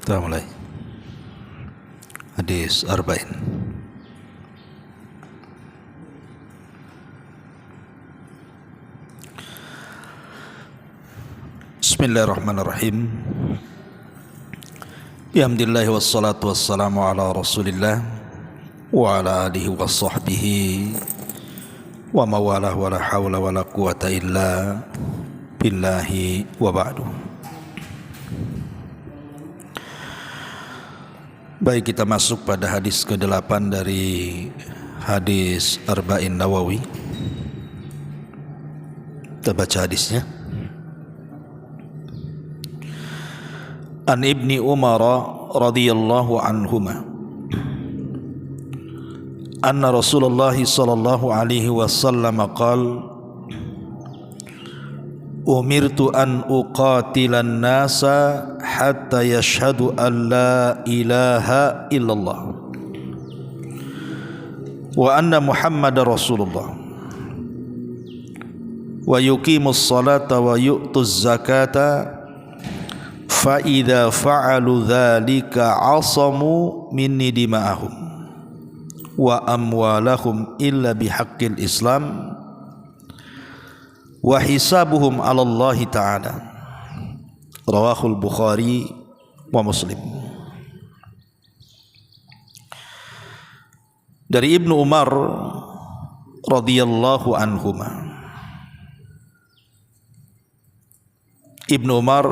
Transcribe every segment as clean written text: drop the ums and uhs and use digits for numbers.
Kita mulai hadis arba'in. Bismillahirrahmanirrahim. Bihamdillahi wassalatu wassalamu ala rasulillah wa ala alihi wa sahbihi wa mawalah wa la hawla wa la quwata illa billahi wa ba'du. Baik, kita masuk pada hadis ke-8 dari hadis Arba'in Nawawi. Kita baca hadisnya. An Ibni Umar radhiyallahu anhuma anna Rasulullah sallallahu alaihi wasallam qala umirtu an uqatilan nasa hatta yashhadu an la ilaha illallah wa anna Muhammadar Rasulullah wa yuqimus salata wa yu'tuz zakata fa idza fa'alu dzalika 'asamu minni dima'ahum wa amwalahum illa bihaqqil Islam wa hisabuhum 'ala Allah Ta'ala. Rawahul Bukhari wa Muslim. Dari Ibnu Umar radhiyallahu anhuma. Ibnu Umar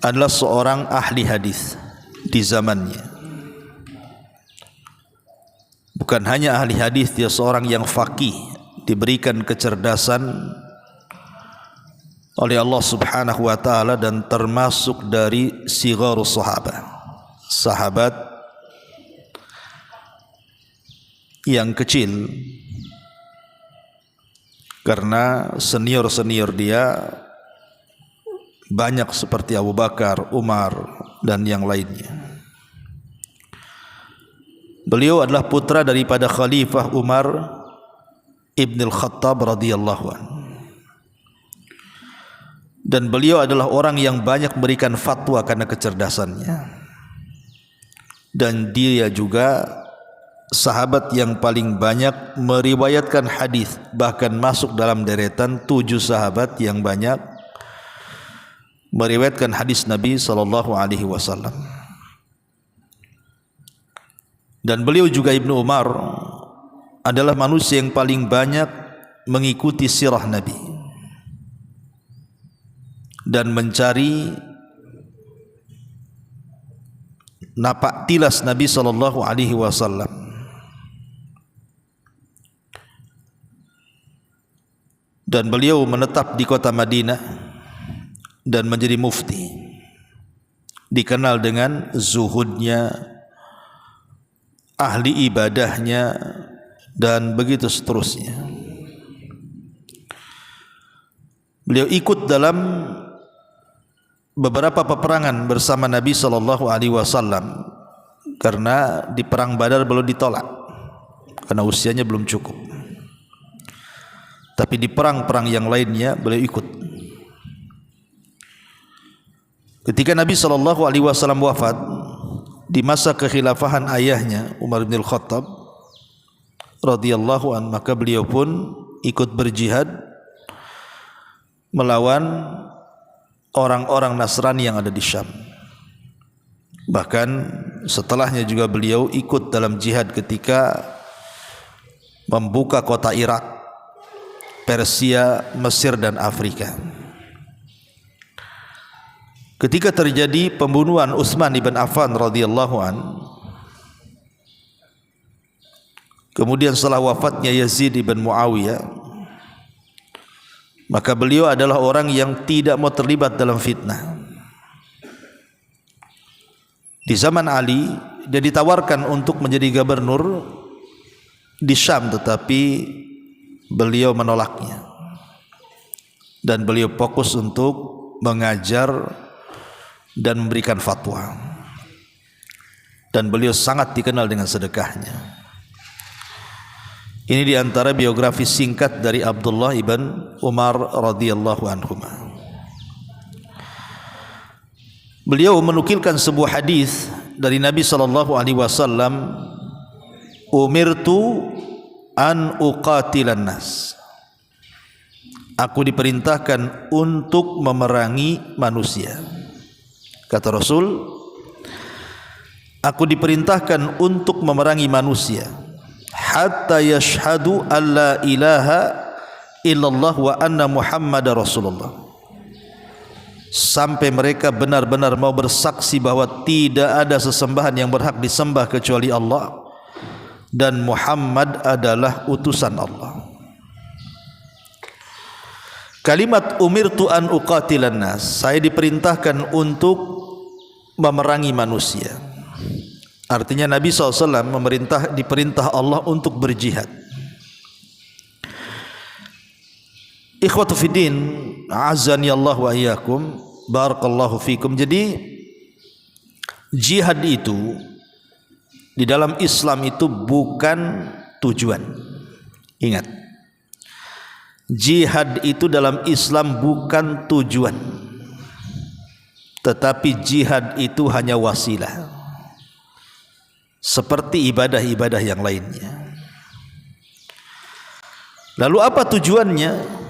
adalah seorang ahli hadis di zamannya. Bukan hanya ahli hadis, dia seorang yang faqih, diberikan kecerdasan oleh Allah Subhanahu wa taala dan termasuk dari sigharus sahabah, sahabat yang kecil, karena senior-senior dia banyak seperti Abu Bakar, Umar dan yang lainnya. Beliau adalah putra daripada Khalifah Umar Ibn al-Khattab radhiyallahu anhu. Dan beliau adalah orang yang banyak memberikan fatwa karena kecerdasannya. Dan dia juga sahabat yang paling banyak meriwayatkan hadis, bahkan masuk dalam deretan 7 sahabat yang banyak meriwayatkan hadis Nabi sallallahu alaihi wasallam. Dan beliau juga Ibnu Umar adalah manusia yang paling banyak mengikuti sirah Nabi dan mencari napak tilas Nabi sallallahu alaihi wasallam. Dan beliau menetap di kota Madinah dan menjadi mufti, dikenal dengan zuhudnya, ahli ibadahnya, dan begitu seterusnya. Beliau ikut dalam beberapa peperangan bersama Nabi sallallahu alaihi wasallam, karena di perang Badar belum ditolak karena usianya belum cukup. Tapi di perang-perang yang lainnya beliau ikut. Ketika Nabi sallallahu alaihi wasallam wafat di masa kekhilafahan ayahnya Umar bin Al-Khattab radhiyallahu anhu, maka beliau pun ikut berjihad melawan orang-orang Nasrani yang ada di Syam. Bahkan setelahnya juga beliau ikut dalam jihad ketika membuka kota Irak, Persia, Mesir dan Afrika. Ketika terjadi pembunuhan Utsman ibn Affan radhiyallahu an, kemudian setelah wafatnya Yazid ibn Muawiyah, maka beliau adalah orang yang tidak mau terlibat dalam fitnah. Di zaman Ali, dia ditawarkan untuk menjadi gubernur di Syam, tetapi beliau menolaknya. Dan beliau fokus untuk mengajar dan memberikan fatwa. Dan beliau sangat dikenal dengan sedekahnya. Ini di antara biografi singkat dari Abdullah ibn Umar radhiyallahu anhu. Beliau menukilkan sebuah hadis dari Nabi sallallahu alaihi wasallam, umirtu an uqatilan nas. Aku diperintahkan untuk memerangi manusia. Kata Rasul, aku diperintahkan untuk memerangi manusia hatta yashhadu alla ilaha illallah wa anna Muhammadar Rasulullah. Sampai mereka benar-benar mau bersaksi bahwa tidak ada sesembahan yang berhak disembah kecuali Allah dan Muhammad adalah utusan Allah. Kalimat umirtu an uqatilan nas, saya diperintahkan untuk memerangi manusia. Artinya Nabi SAW diperintah Allah untuk berjihad. Ikhwatu fiddin, azani Allah wa iyyakum, barakallahu fikum. Jadi jihad itu di dalam Islam itu bukan tujuan. Ingat, jihad itu dalam Islam bukan tujuan, tetapi jihad itu hanya wasilah, seperti ibadah-ibadah yang lainnya. Lalu apa tujuannya?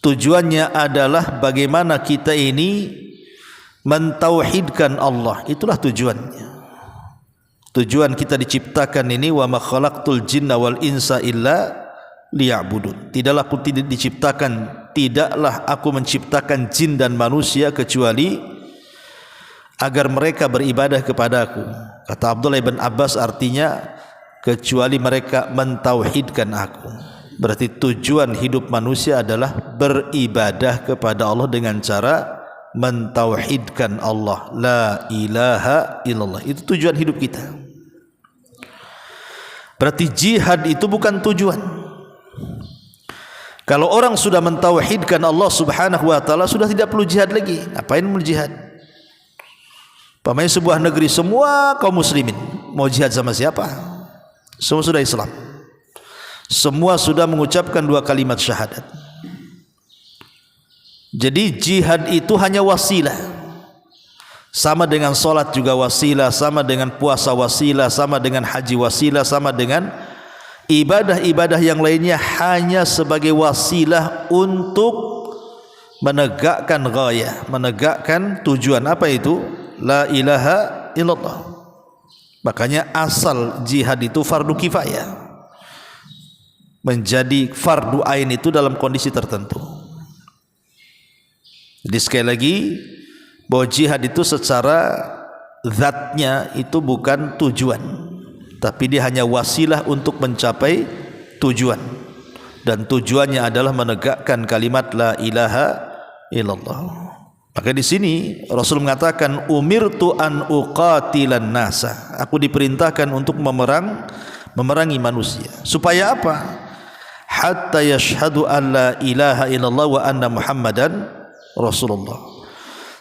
Tujuannya adalah bagaimana kita ini mentauhidkan Allah. Itulah tujuannya. Tujuan kita diciptakan ini, wa ma khalaqtul jinna wal insa illa liya'budun. Tidaklah aku menciptakan jin dan manusia kecuali agar mereka beribadah kepadaku. Kata Abdullah bin Abbas, artinya kecuali mereka mentauhidkan aku. Berarti tujuan hidup manusia adalah beribadah kepada Allah dengan cara mentauhidkan Allah, la ilaha illallah. Itu tujuan hidup kita. Berarti jihad itu bukan tujuan. Kalau orang sudah mentauhidkan Allah Subhanahu wa taala, sudah tidak perlu jihad lagi. Ngapain mau jihad? Pamanya sebuah negeri semua kaum muslimin, mau jihad sama siapa? Semua sudah Islam. Semua sudah mengucapkan 2 kalimat syahadat. Jadi jihad itu hanya wasilah. Sama dengan solat juga wasilah, sama dengan puasa wasilah, sama dengan haji wasilah, sama dengan ibadah-ibadah yang lainnya, hanya sebagai wasilah untuk menegakkan ghayah, menegakkan tujuan. Apa itu? La ilaha illallah. Makanya asal jihad itu fardu kifayah, menjadi fardu ain itu dalam kondisi tertentu. Jadi sekali lagi, bahwa jihad itu secara zatnya itu bukan tujuan, tapi dia hanya wasilah untuk mencapai tujuan, dan tujuannya adalah menegakkan kalimat la ilaha illallah. Maka di sini Rasul mengatakan, umirtu an uqatilan nasa, aku diperintahkan untuk memerangi manusia. Supaya apa? Hatta yashhadu an la ilaha illallah wa anna Muhammadan Rasulullah.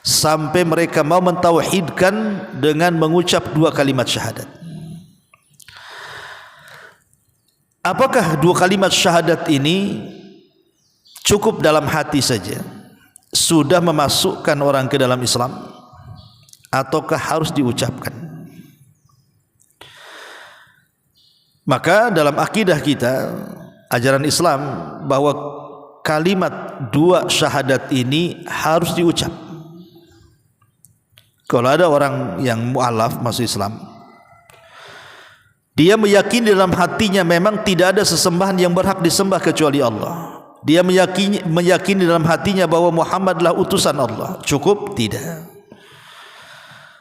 Sampai mereka mau mentauhidkan dengan mengucap 2 kalimat syahadat. Apakah 2 kalimat syahadat ini cukup dalam hati saja, sudah memasukkan orang ke dalam Islam, ataukah harus diucapkan? Maka dalam akidah kita, ajaran Islam, bahwa kalimat 2 syahadat ini harus diucap. Kalau ada orang yang mu'alaf masuk Islam, dia meyakini dalam hatinya memang tidak ada sesembahan yang berhak disembah kecuali Allah. Dia meyakini dalam hatinya bahwa Muhammad adalah utusan Allah. Cukup? Tidak.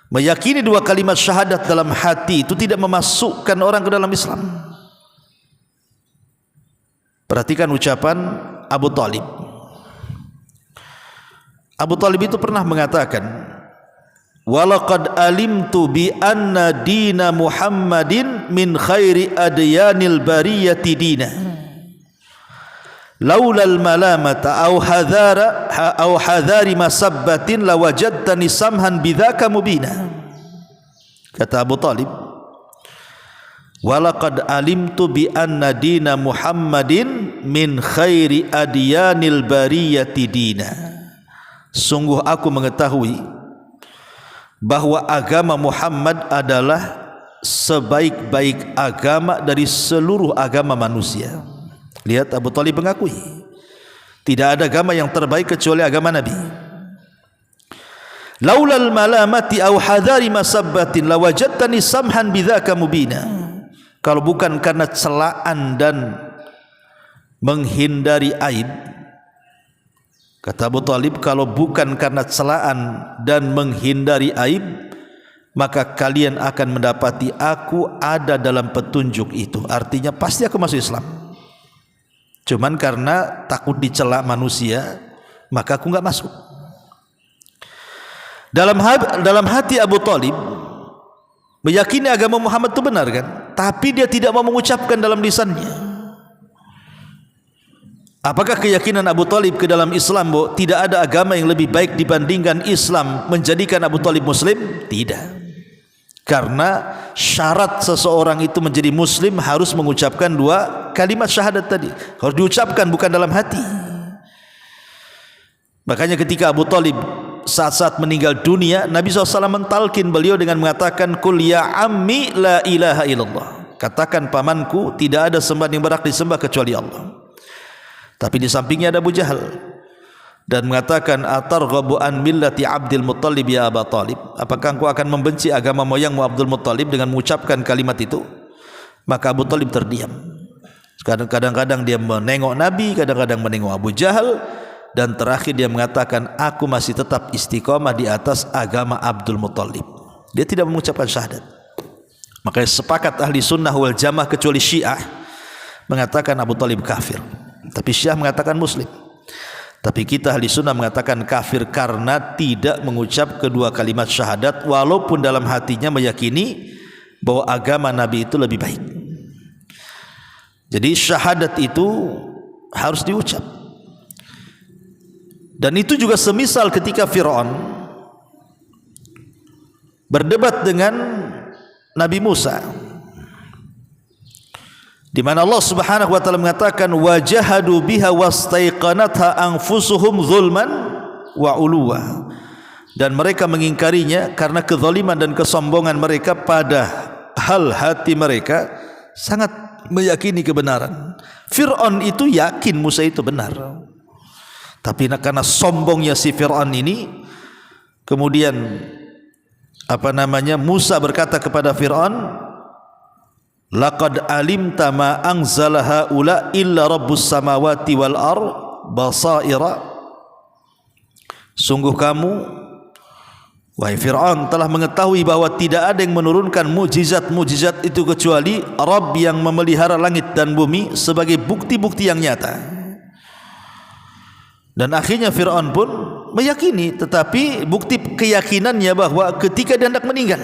Meyakini 2 kalimat syahadat dalam hati itu tidak memasukkan orang ke dalam Islam. Perhatikan ucapan Abu Talib. Abu Talib itu pernah mengatakan, walaqad alimtu bi anna dina Muhammadin min khairi adyanil bariyati dina laulal malamata aw hadari masabbatin lawajadtani samhan bidzaka mubina. Kata Abu Talib, walaqad alimtu bi anna dina Muhammadin min khairi adyanil bariyati dina. Sungguh aku mengetahui bahwa agama Muhammad adalah sebaik-baik agama dari seluruh agama manusia. Lihat, Abu Thalib mengakui tidak ada agama yang terbaik kecuali agama Nabi. Laulal malamati aw hadari masabbatin lawajadtani samhan bidzaka mubina. Kalau bukan karena celaan dan menghindari aib, kata Abu Thalib, kalau bukan karena celaan dan menghindari aib, maka kalian akan mendapati aku ada dalam petunjuk itu. Artinya pasti aku masuk Islam. Cuman karena takut dicela manusia, maka aku enggak masuk. Dalam hati Abu Thalib meyakini agama Muhammad itu benar kan, tapi dia tidak mau mengucapkan dalam lisannya. Apakah keyakinan Abu Thalib ke dalam Islam bahwa tidak ada agama yang lebih baik dibandingkan Islam menjadikan Abu Thalib Muslim? Tidak. Karena syarat seseorang itu menjadi Muslim harus mengucapkan dua kalimat syahadat tadi. Harus diucapkan, bukan dalam hati. Makanya ketika Abu Thalib saat-saat meninggal dunia, Nabi SAW mentalkin beliau dengan mengatakan, Qul ya ammi la ilaha illallah. Katakan, pamanku, tidak ada sembahan yang berhak disembah kecuali Allah. Tapi di sampingnya ada Abu Jahal dan mengatakan, atarghabu an millati Abdul Muttalib ya Aba Talib. Apakah engkau akan membenci agama moyangmu Abdul Muttalib dengan mengucapkan kalimat itu? Maka Abu Talib terdiam. Kadang-kadang dia menengok Nabi, kadang-kadang menengok Abu Jahal, dan terakhir dia mengatakan, aku masih tetap istiqomah di atas agama Abdul Muttalib. Dia tidak mengucapkan syahadat. Makanya sepakat ahli sunnah wal jamaah kecuali Syiah mengatakan Abu Talib kafir, tapi Syiah mengatakan Muslim. Tapi kita ahli sunnah mengatakan kafir karena tidak mengucap kedua kalimat syahadat, walaupun dalam hatinya meyakini bahwa agama Nabi itu lebih baik. Jadi syahadat itu harus diucap. Dan itu juga semisal ketika Fir'aun berdebat dengan Nabi Musa, di mana Allah Subhanahu wa taala mengatakan, wajahadu biha wastaiqanatha anfusuhum zulman wa uluwa, dan mereka mengingkarinya karena kezaliman dan kesombongan mereka, pada hal hati mereka sangat meyakini kebenaran. Fir'aun itu yakin Musa itu benar, tapi karena sombongnya si Fir'aun ini, kemudian Musa berkata kepada Fir'aun, laqad alimta ma anzala haula illa rabbus samawati wal ar basaira. Sungguh kamu, wahai Fir'aun, telah mengetahui bahwa tidak ada yang menurunkan mukjizat-mukjizat itu kecuali Rabb yang memelihara langit dan bumi sebagai bukti-bukti yang nyata. Dan akhirnya Fir'aun pun meyakini, tetapi bukti keyakinannya bahwa ketika dia hendak meninggal,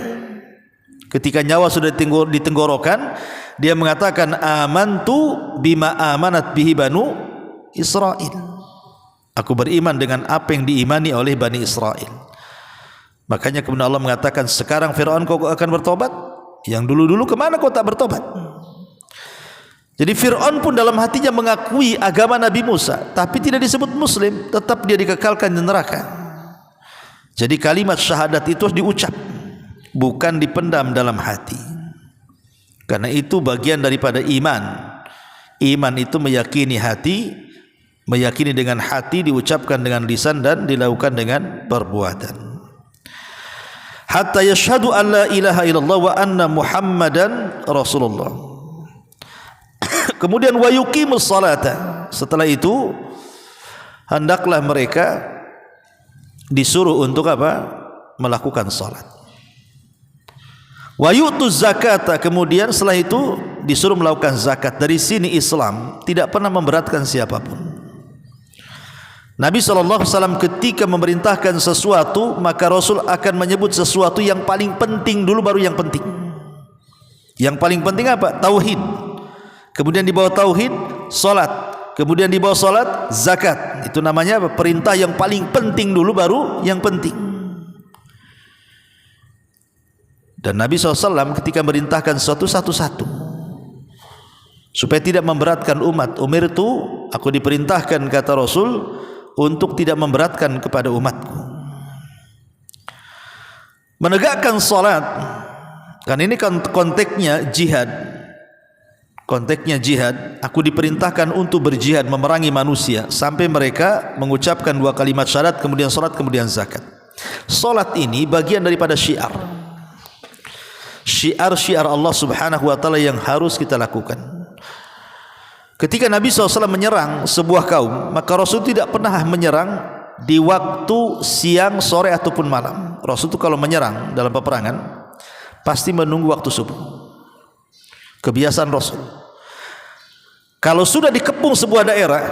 ketika nyawa sudah di tenggorokan, dia mengatakan, amantu bima amanat bihi banu Israel. Aku beriman dengan apa yang diimani oleh Bani Israel. Makanya kemudian Allah mengatakan, sekarang Fir'aun kau akan bertobat, yang dulu-dulu kemana kau tak bertobat? Jadi Fir'aun pun dalam hatinya mengakui agama Nabi Musa, tapi tidak disebut Muslim, tetap dia dikekalkan di neraka. Jadi kalimat syahadat itu harus diucap, bukan dipendam dalam hati. Karena itu bagian daripada iman. Iman itu meyakini hati, meyakini dengan hati, diucapkan dengan lisan, dan dilakukan dengan perbuatan. Hatta yashhadu an la ilaha illallah wa anna Muhammadan Rasulullah. Kemudian wa yuqimus salata. Setelah itu hendaklah mereka disuruh untuk apa? Melakukan salat. Wa yu'tuz zakata. Kemudian setelah itu disuruh melakukan zakat. Dari sini Islam tidak pernah memberatkan siapapun. Nabi SAW ketika memerintahkan sesuatu, maka Rasul akan menyebut sesuatu yang paling penting dulu, baru yang penting. Yang paling penting apa? Tauhid. Kemudian di bawah tauhid, salat. Kemudian di bawah salat, zakat. Itu namanya apa? Perintah yang paling penting dulu, baru yang penting. Dan Nabi SAW ketika merintahkan sesuatu satu-satu, supaya tidak memberatkan umat. Umirtu, aku diperintahkan, kata Rasul, untuk tidak memberatkan kepada umatku. menegakkan salat, kan ini konteksnya jihad. Konteksnya jihad, aku diperintahkan untuk berjihad memerangi manusia sampai mereka mengucapkan 2 kalimat syahadat, kemudian salat, kemudian zakat. Salat ini bagian daripada syiar Allah Subhanahu wa taala yang harus kita lakukan. Ketika Nabi SAW menyerang sebuah kaum, maka Rasul tidak pernah menyerang di waktu siang, sore ataupun malam. Rasul itu kalau menyerang dalam peperangan pasti menunggu waktu subuh. Kebiasaan Rasul. Kalau sudah dikepung sebuah daerah,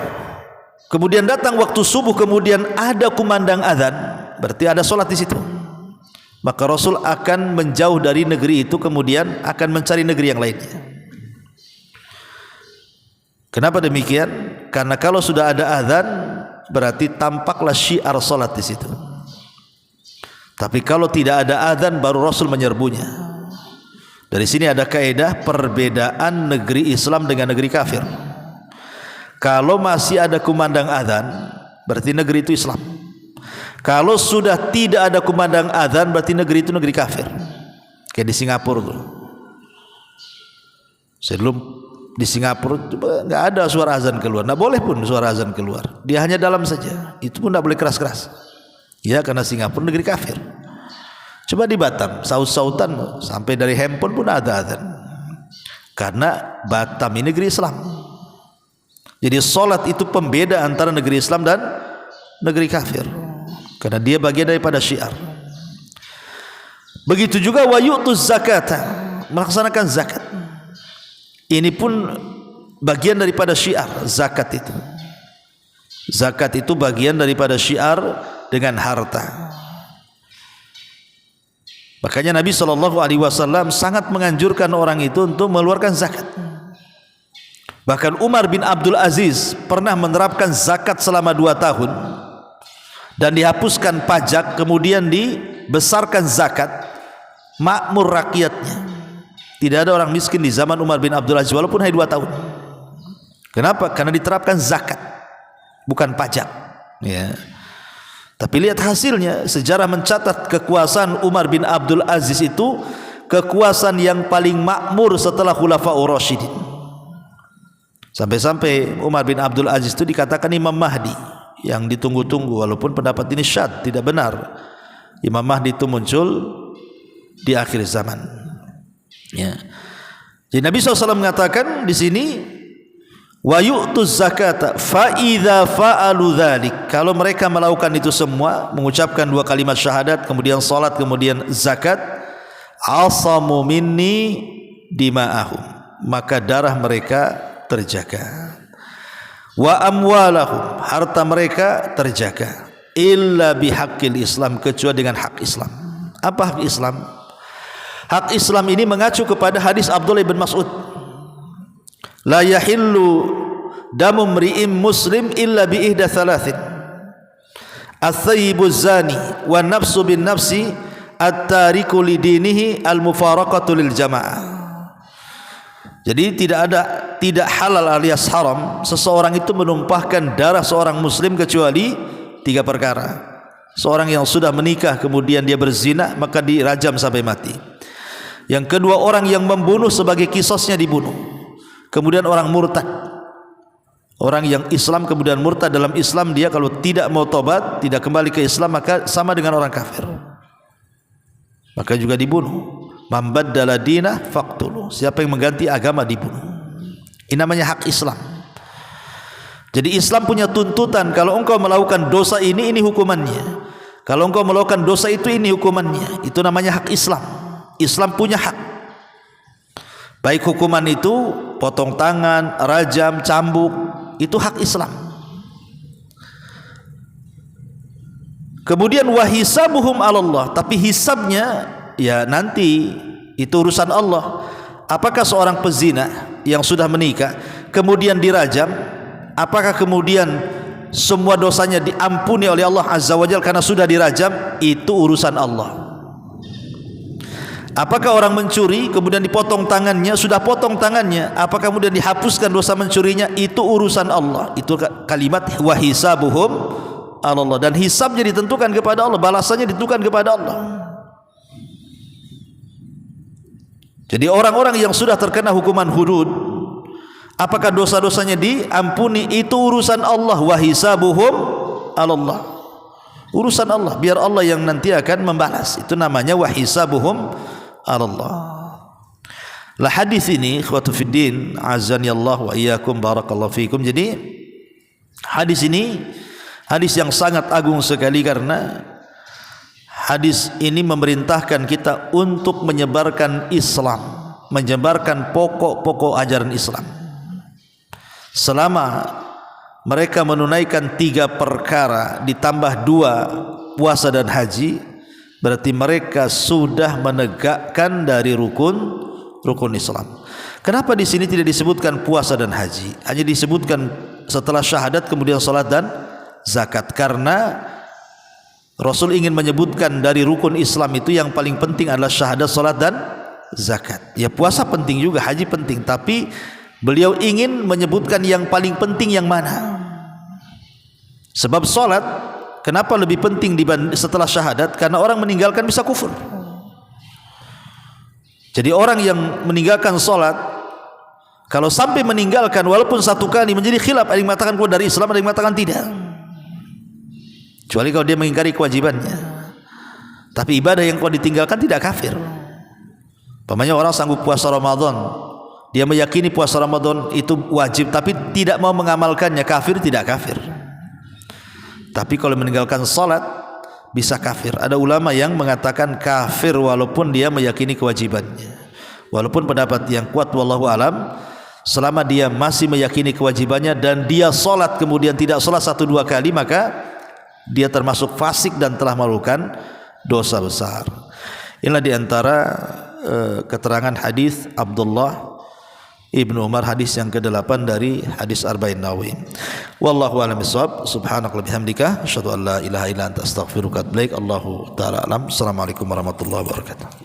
kemudian datang waktu subuh, kemudian ada kumandang azan, berarti ada solat di situ. Maka Rasul akan menjauh dari negeri itu, kemudian akan mencari negeri yang lainnya. Kenapa demikian? Karena kalau sudah ada azan, berarti tampaklah syiar solat di situ. Tapi kalau tidak ada azan, baru Rasul menyerbunya. Dari sini ada kaidah perbedaan negeri Islam dengan negeri kafir. Kalau masih ada kumandang azan, berarti negeri itu Islam. Kalau sudah tidak ada kumandang azan, berarti negeri itu negeri kafir. Kayak di Singapura tuh. Sebelum di Singapura nggak ada suara azan keluar. Nggak boleh pun suara azan keluar. Dia hanya dalam saja. Itu pun nggak boleh keras-keras. Ya, karena Singapura negeri kafir. Coba di Batam, saut-sautan sampai dari handphone pun ada azan. Karena Batam ini negeri Islam. Jadi salat itu pembeda antara negeri Islam dan negeri kafir. Karena dia bagian daripada syiar. Begitu juga wa yu'tuz zakata, melaksanakan zakat. Ini pun bagian daripada syiar zakat itu. Zakat itu bagian daripada syiar dengan harta. Makanya Nabi SAW sangat menganjurkan orang itu untuk mengeluarkan zakat. Bahkan Umar bin Abdul Aziz pernah menerapkan zakat selama 2 tahun dan dihapuskan pajak, kemudian dibesarkan zakat, makmur rakyatnya. Tidak ada orang miskin di zaman Umar bin Abdul Aziz walaupun hanya 2 tahun. Kenapa? Karena diterapkan zakat, bukan pajak. Ya. Tapi lihat hasilnya, sejarah mencatat kekuasaan Umar bin Abdul Aziz itu kekuasaan yang paling makmur setelah Khulafaur Rasyidin. Sampai-sampai Umar bin Abdul Aziz itu dikatakan Imam Mahdi yang ditunggu-tunggu, walaupun pendapat ini syadz, tidak benar. Imam Mahdi itu muncul di akhir zaman. Ya. Jadi Nabi SAW mengatakan di sini, wa yu'tuz zakata fa idza fa'alu dzalik. Kalau mereka melakukan itu semua, mengucapkan 2 kalimat syahadat, kemudian salat, kemudian zakat, asamu minni dima'ahum, maka darah mereka terjaga. Wa amwalahum, harta mereka terjaga. Illa bihaqqil Islam, kecuali dengan hak Islam. Apa hak Islam? Hak Islam ini mengacu kepada hadis Abdullah bin Mas'ud. La yahillu damu mri'im muslim illa bi ihda thalathin, as-sayyibu zani wa nafsu bin nafsi at-tariku li dinihi al-mufaraqatu lil jamaah. Jadi tidak halal alias haram seseorang itu menumpahkan darah seorang muslim kecuali 3 perkara. Seorang yang sudah menikah kemudian dia berzina, maka dirajam sampai mati. Yang kedua, orang yang membunuh sebagai qisasnya dibunuh. Kemudian orang murtad, orang yang Islam kemudian murtad dalam Islam, dia kalau tidak mau tobat, tidak kembali ke Islam, maka sama dengan orang kafir, maka juga dibunuh. Man baddala dinah faqtuluh, siapa yang mengganti agama dibunuh. Ini namanya hak Islam. Jadi Islam punya tuntutan, kalau engkau melakukan dosa ini hukumannya. Kalau engkau melakukan dosa itu, ini hukumannya. Itu namanya hak Islam. Islam punya hak. Baik hukuman itu potong tangan, rajam, cambuk, itu hak Islam. Kemudian wahisabuhum 'alallah, tapi hisabnya ya nanti itu urusan Allah. Apakah seorang pezina yang sudah menikah kemudian dirajam, apakah kemudian semua dosanya diampuni oleh Allah Azza wa Jalla karena sudah dirajam? Itu urusan Allah. Apakah orang mencuri kemudian dipotong tangannya, sudah potong tangannya, apakah kemudian dihapuskan dosa mencurinya? Itu urusan Allah. Itu kalimat wa hisabuhum 'alallah, dan hisabnya ditentukan kepada Allah, balasannya ditentukan kepada Allah. Jadi orang-orang yang sudah terkena hukuman hudud, apakah dosa-dosanya diampuni, itu urusan Allah. Wa hisabuhum 'alallah, urusan Allah, biar Allah yang nanti akan membalas. Itu namanya wa hisabuhum 'alallah. Lah hadis ini ikhwatu fiddin azani Allah wa iyyakum barakallahu fikum. Jadi hadis ini hadis yang sangat agung sekali, karena hadis ini memerintahkan kita untuk menyebarkan Islam, menyebarkan pokok-pokok ajaran Islam. Selama mereka menunaikan 3 perkara ditambah 2 puasa dan haji, berarti mereka sudah menegakkan dari rukun Islam. Kenapa di sini tidak disebutkan puasa dan haji, hanya disebutkan setelah syahadat kemudian salat dan zakat? Karena Rasul ingin menyebutkan dari rukun Islam itu yang paling penting adalah syahadat, salat dan zakat. Ya, puasa penting juga, haji penting, tapi beliau ingin menyebutkan yang paling penting yang mana. Sebab salat kenapa lebih penting setelah syahadat? Karena orang meninggalkan bisa kufur. Jadi orang yang meninggalkan salat, kalau sampai meninggalkan walaupun 1 kali, menjadi khilaf, ada yang mengatakan keluar dari Islam, ada yang mengatakan tidak, kecuali kalau dia mengingkari kewajibannya. Tapi ibadah yang kalau ditinggalkan tidak kafir. Umpamanya orang sanggup puasa Ramadan, dia meyakini puasa Ramadan itu wajib tapi tidak mau mengamalkannya, kafir? Tidak kafir. Tapi kalau meninggalkan salat bisa kafir. Ada ulama yang mengatakan kafir walaupun dia meyakini kewajibannya. Walaupun pendapat yang kuat wallahu alam, selama dia masih meyakini kewajibannya dan dia salat kemudian tidak salat 1-2 kali, maka dia termasuk fasik dan telah melakukan dosa besar. Inilah diantara keterangan hadis Abdullah Ibnu Umar, hadis yang ke-8 dari hadis Arba'in Nawawi. Wallahu a'lam bishawab. Subhanaka wa bihamdika asyhadu an la ilaha illa anta astaghfiruka wa atubu ilaik. Allahu ta'ala alam. Assalamualaikum warahmatullahi wabarakatuh.